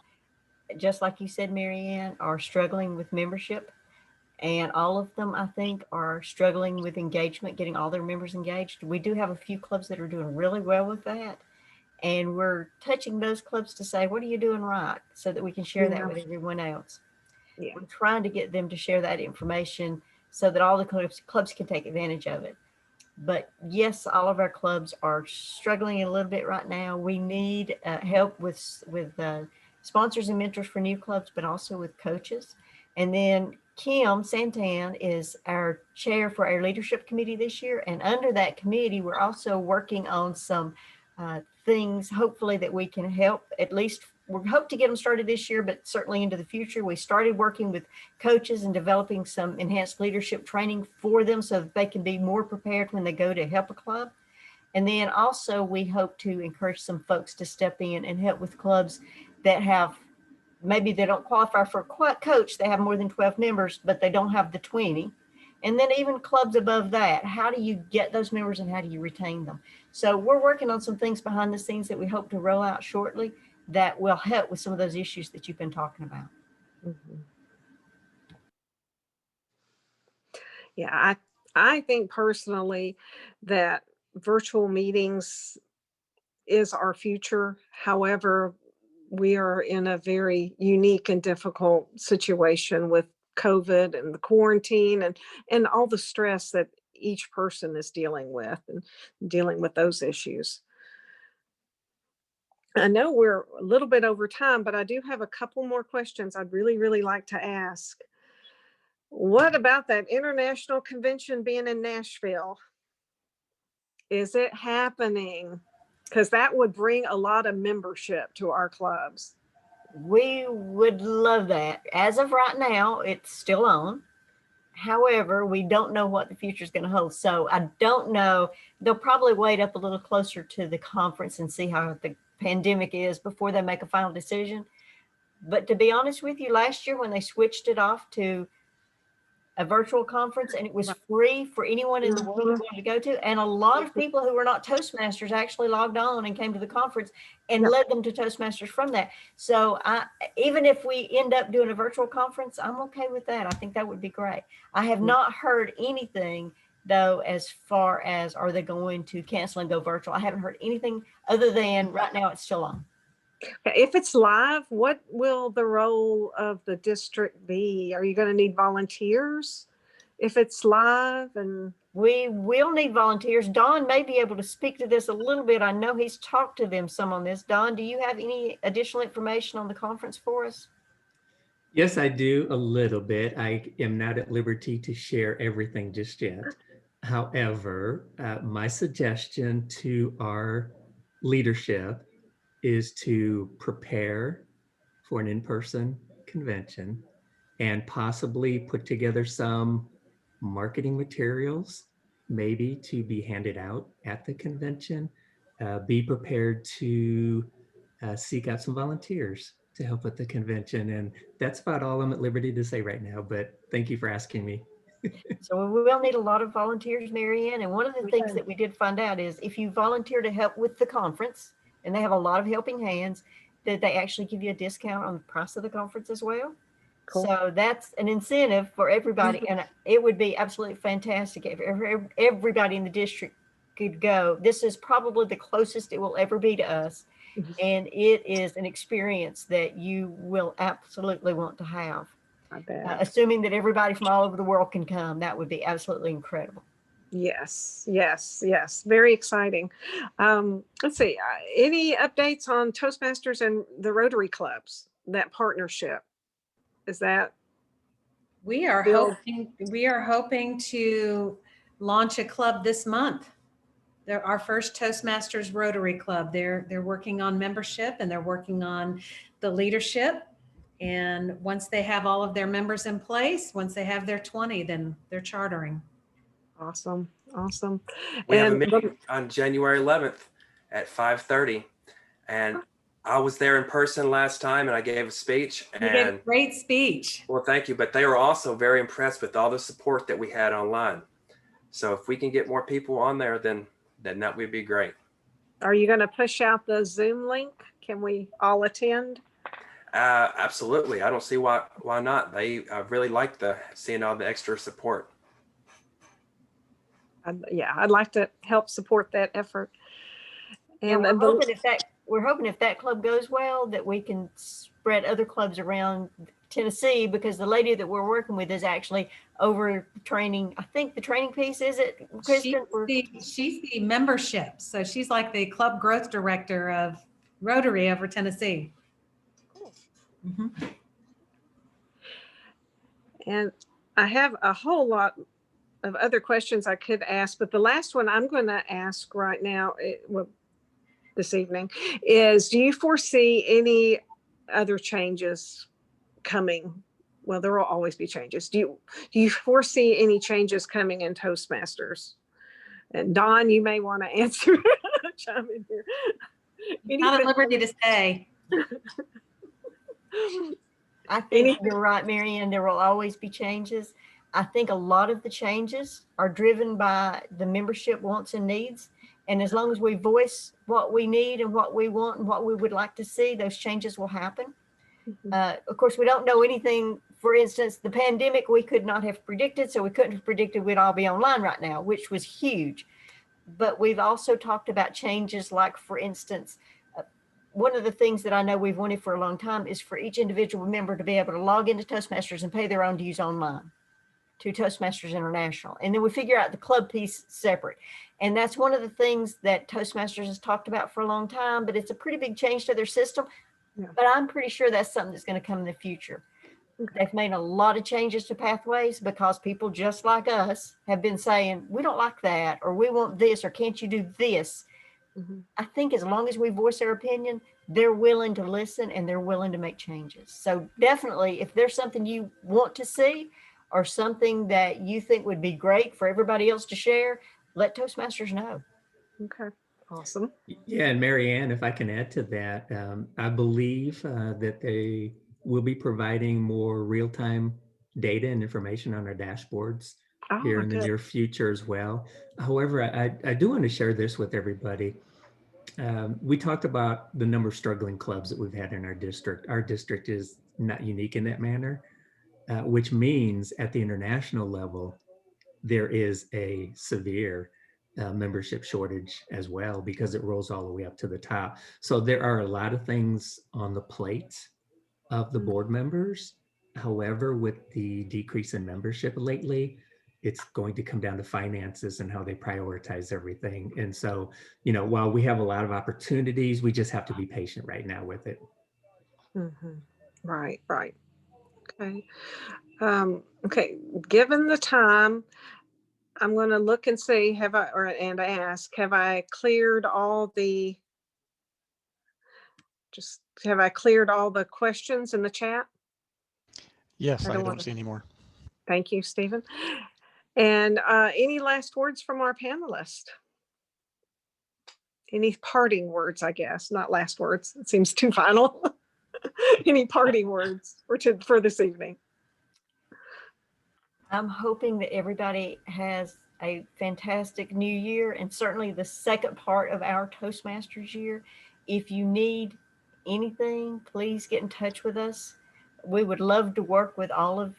just like you said, MaryAnne, are struggling with membership. And all of them, I think, are struggling with engagement, getting all their members engaged. We do have a few clubs that are doing really well with that. And we're touching those clubs to say, what are you doing right? So that we can share that with everyone else. Yeah. We're trying to get them to share that information so that all the clubs can take advantage of it. But yes, all of our clubs are struggling a little bit right now. We need help with sponsors and mentors for new clubs, but also with coaches. And then Kim Santan is our chair for our leadership committee this year. And under that committee, we're also working on some things, hopefully, that we can help. At least we hope to get them started this year, but certainly into the future. We started working with coaches and developing some enhanced leadership training for them so that they can be more prepared when they go to help a club. And then also we hope to encourage some folks to step in and help with clubs that have, maybe they don't qualify for a coach, they have more than 12 members, but they don't have the 20. And then even clubs above that, how do you get those members and how do you retain them? So we're working on some things behind the scenes that we hope to roll out shortly that will help with some of those issues that you've been talking about. Yeah, I think personally that virtual meetings is our future. However, we are in a very unique and difficult situation with COVID and the quarantine and all the stress that each person is dealing with and dealing with those issues. I know we're a little bit over time, but I do have a couple more questions I'd really like to ask. What about that international convention being in Nashville? Is it happening? Because that would bring a lot of membership to our clubs. We would love that. As of right now, it's still on. However, we don't know what the future is going to hold. So I don't know. They'll probably wait up a little closer to the conference and see how the pandemic is before they make a final decision. But to be honest with you, last year when they switched it off to a virtual conference and it was free for anyone in the world who wanted to go to, and a lot of people who were not Toastmasters actually logged on and came to the conference and led them to Toastmasters from that. So even if we end up doing a virtual conference, I'm okay with that. I think that would be great. I have not heard anything though as far as are they going to cancel and go virtual. I haven't heard anything other than right now it's still on. If it's live, what will the role of the district be? Are you going to need volunteers if it's live? And we will need volunteers. Don may be able to speak to this a little bit. I know he's talked to them some on this. Don, do you have any additional information on the conference for us? Yes, I do a little bit. I am not at liberty to share everything just yet. However, my suggestion to our leadership is to prepare for an in-person convention and possibly put together some marketing materials, maybe to be handed out at the convention. Be prepared to seek out some volunteers to help at the convention. And that's about all I'm at liberty to say right now, but thank you for asking me. So we will need a lot of volunteers, MaryAnne. And one of the things that we did find out is if you volunteer to help with the conference, and they have a lot of helping hands, that they actually give you a discount on the price of the conference as well. Cool. So that's an incentive for everybody. And it would be absolutely fantastic if everybody in the district could go. This is probably the closest it will ever be to us. And it is an experience that you will absolutely want to have. I bet. assuming that everybody from all over the world can come. That would be absolutely incredible. Yes, yes, yes. Very exciting. Let's see. Any updates on Toastmasters and the Rotary clubs? That partnership, is that We are Bill? hoping to launch a club this month. They're our first Toastmasters Rotary Club. They're working on membership and they're working on the leadership. And once they have all of their members in place, once they have their 20, then they're chartering. Awesome, awesome. We have a And meeting on January 11th at 5:30, and I was there in person last time, and I gave a speech. You gave a great speech. Well, thank you. But they were also very impressed with all the support that we had online. So if we can get more people on there, then that would be great. are you going to push out the Zoom link? Can we all attend? Absolutely. I don't see why not. They really like seeing all the extra support. Yeah, I'd like to help support that effort. And And we're hoping if that club goes well, that we can spread other clubs around Tennessee, because the lady that we're working with is actually over training. I think the training piece, is it, Kristen? She's the membership. So she's like the club growth director of Rotary over Tennessee. Mm-hmm. And I have a whole lot of other questions I could ask, but the last one I'm going to ask right now, this evening, is: do you foresee any other changes coming? Well, there will always be changes. Do you foresee any changes coming in Toastmasters? And Don, you may want to answer. Chime in here. Not at liberty to say. I think you're right, MaryAnne. There will always be changes. I think a lot of the changes are driven by the membership wants and needs. And as long as we voice what we need and what we want and what we would like to see, those changes will happen. Of course, we don't know anything. For instance, the pandemic, we could not have predicted. So we couldn't have predicted we'd all be online right now, which was huge. But we've also talked about changes like, for instance, one of the things that I know we've wanted for a long time is for each individual member to be able to log into Toastmasters and pay their own dues online to Toastmasters International. And then we figure out the club piece separate. And that's one of the things that Toastmasters has talked about for a long time, but it's a pretty big change to their system. Yeah. But I'm pretty sure that's something that's going to come in the future. Okay. They've made a lot of changes to pathways because people just like us have been saying, we don't like that, or we want this, or can't you do this? Mm-hmm. I think as long as we voice our opinion, they're willing to listen and they're willing to make changes. So definitely, if there's something you want to see or something that you think would be great for everybody else to share, let Toastmasters know. Okay, awesome. Yeah, and MaryAnne, if I can add to that, I believe that they will be providing more real-time data and information on our dashboards here in the near future as well. However, I do want to share this with everybody. We talked about the number of struggling clubs that we've had in our district. Our district is not unique in that manner, which means at the international level, there is a severe membership shortage as well, because it rolls all the way up to the top. So there are a lot of things on the plate of the board members. However, with the decrease in membership lately, it's going to come down to finances and how they prioritize everything. And so, you know, while we have a lot of opportunities, we just have to be patient right now with it. Mm-hmm. Right, right. Okay. Okay. Given the time, I'm going to look and see, and ask, have I cleared all the questions in the chat? Yes, I don't see any more. Thank you, Stephen. And any last words from our panelists? Any parting words, I guess, not last words. It seems too final. Any parting words for this evening? I'm hoping that everybody has a fantastic new year, and certainly the second part of our Toastmasters year. If you need anything, please get in touch with us. We would love to work with all of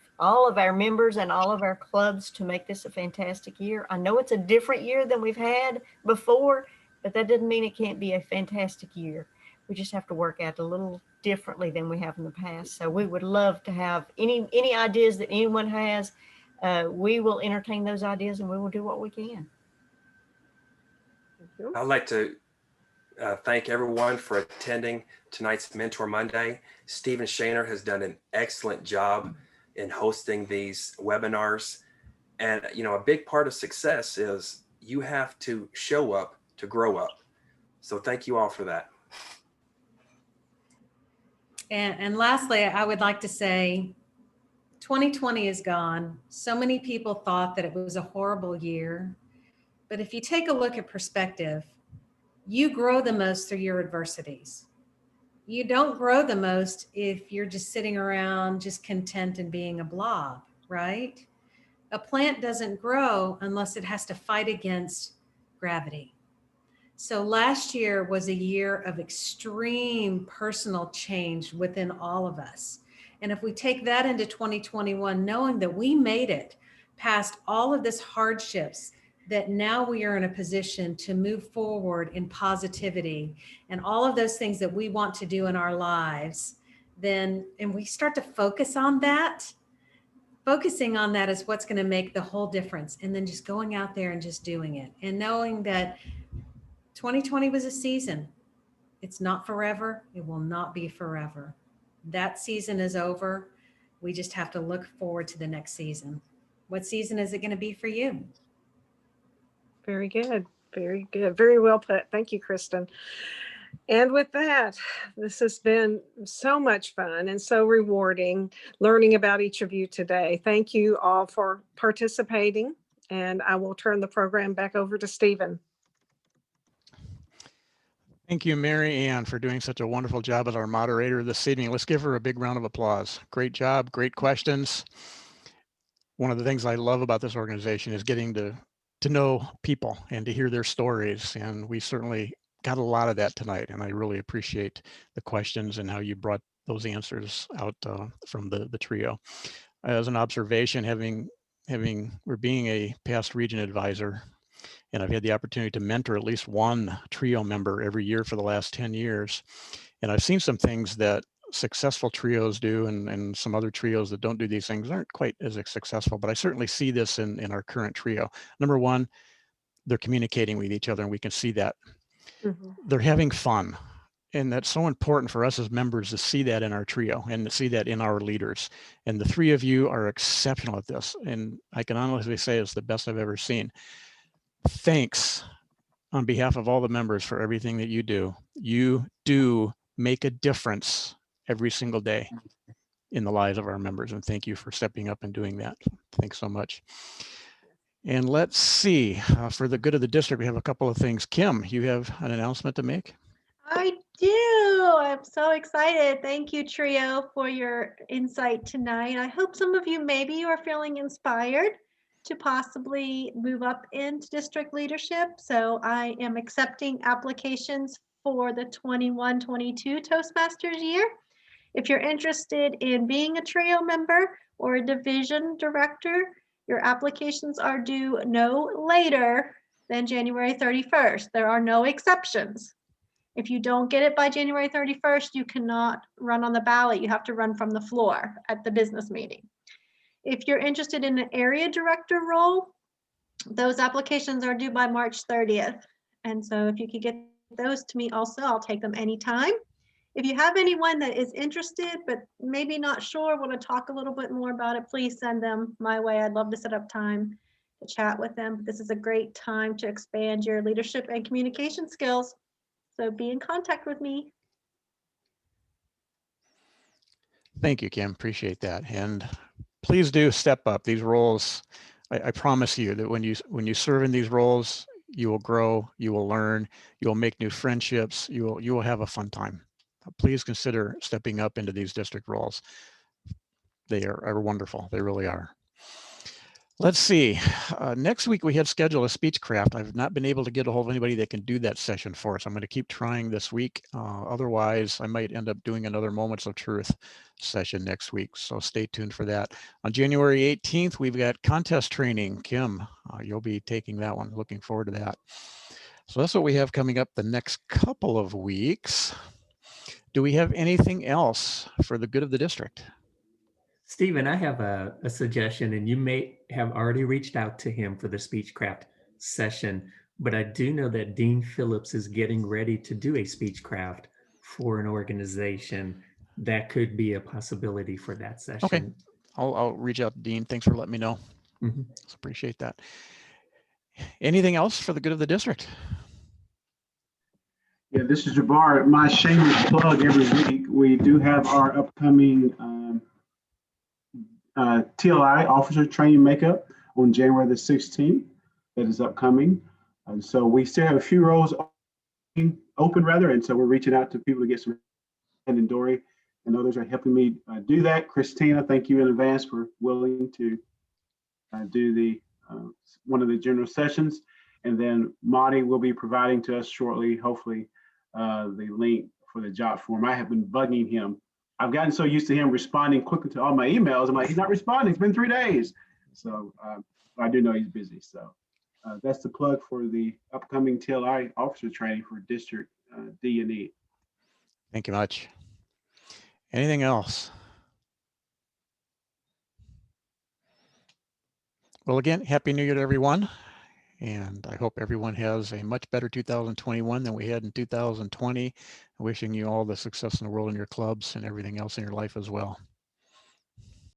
our members and all of our clubs to make this a fantastic year. I know it's a different year than we've had before, but that doesn't mean it can't be a fantastic year. We just have to work at it a little differently than we have in the past. So we would love to have any ideas that anyone has. We will entertain those ideas and we will do what we can. I'd like to thank everyone for attending tonight's Mentor Monday. Stephen Shaner has done an excellent job in hosting these webinars. And, you know, a big part of success is you have to show up to grow up. So thank you all for that. And lastly, I would like to say 2020 is gone. So many people thought that it was a horrible year. But if you take a look at perspective, you grow the most through your adversities. You don't grow the most if you're just sitting around just content and being a blob, right? A plant doesn't grow unless it has to fight against gravity. So last year was a year of extreme personal change within all of us. And if we take that into 2021, knowing that we made it past all of this hardships, that now we are in a position to move forward in positivity and all of those things that we want to do in our lives, then, and we start to focus on that, focusing on that is what's going to make the whole difference. And then just going out there and just doing it and knowing that 2020 was a season. It's not forever. It will not be forever. That season is over. We just have to look forward to the next season. What season is it going to be for you? Very good. Very good. Very well put. Thank you, Kristen. And with that, this has been so much fun and so rewarding learning about each of you today. Thank you all for participating, and I will turn the program back over to Stephen. Thank you, Mary Ann, for doing such a wonderful job as our moderator this evening. Let's give her a big round of applause. Great job, great questions. One of the things I love about this organization is getting to know people and to hear their stories. And we certainly got a lot of that tonight. And I really appreciate the questions and how you brought those answers out from the trio. As an observation, being a past region advisor, and I've had the opportunity to mentor at least one trio member every year for the last 10 years. And I've seen some things that successful trios do and some other trios that don't do these things aren't quite as successful, but I certainly see this in our current trio. Number one, they're communicating with each other and we can see that. Mm-hmm. They're having fun. And that's so important for us as members to see that in our trio and to see that in our leaders. And the three of you are exceptional at this. And I can honestly say it's the best I've ever seen. Thanks on behalf of all the members for everything that you do. You do make a difference every single day in the lives of our members. And thank you for stepping up and doing that. Thanks so much. And let's see, for the good of the district, we have a couple of things. Kim, you have an announcement to make? I do. I'm so excited. Thank you, Trio, for your insight tonight. I hope some of you maybe are feeling inspired to possibly move up into district leadership. So I am accepting applications for the 21-22 Toastmasters year. If you're interested in being a trio member or a division director, your applications are due no later than January 31st. There are no exceptions. If you don't get it by January 31st, you cannot run on the ballot. You have to run from the floor at the business meeting. If you're interested in an area director role, those applications are due by March 30th. And so if you could get those to me also, I'll take them anytime. If you have anyone that is interested, but maybe not sure, want to talk a little bit more about it, please send them my way. I'd love to set up time to chat with them. This is a great time to expand your leadership and communication skills. So be in contact with me. Thank you, Kim. Appreciate that. And please do step up these roles. I promise you that when you serve in these roles, you will grow, you will learn, you will make new friendships, you will have a fun time. Please consider stepping up into these district roles. They are wonderful. They really are. Let's see. Next week we had scheduled a speech craft. I've not been able to get a hold of anybody that can do that session for us. I'm going to keep trying this week. Otherwise, I might end up doing another Moments of Truth session next week. So stay tuned for that. On January 18th, we've got contest training. Kim, you'll be taking that one. Looking forward to that. So that's what we have coming up the next couple of weeks. Do we have anything else for the good of the district? Stephen, I have a suggestion, and you may have already reached out to him for the Speechcraft session, but I do know that Dean Phillips is getting ready to do a Speechcraft for an organization. That could be a possibility for that session. Okay, I'll reach out to Dean. Thanks for letting me know. Mhm. Appreciate that. Anything else for the good of the district? Yeah, this is Jabbar. My shameless plug every week. We do have our upcoming TLI Officer Training Makeup on January the 16th. That is upcoming. And so we still have a few roles open rather. And so we're reaching out to people to get some, and Dory and others are helping me do that. Christina, thank you in advance for willing to do the one of the general sessions. And then Monty will be providing to us shortly, hopefully, the link for the job form. I have been bugging him. I've gotten so used to him responding quickly to all my emails. I'm like, he's not responding. It's been 3 days. So I do know he's busy. So that's the plug for the upcoming TLI officer training for District D and E. Thank you much. Anything else? Well, again, Happy New Year to everyone. And I hope everyone has a much better 2021 than we had in 2020. Wishing you all the success in the world in your clubs and everything else in your life as well.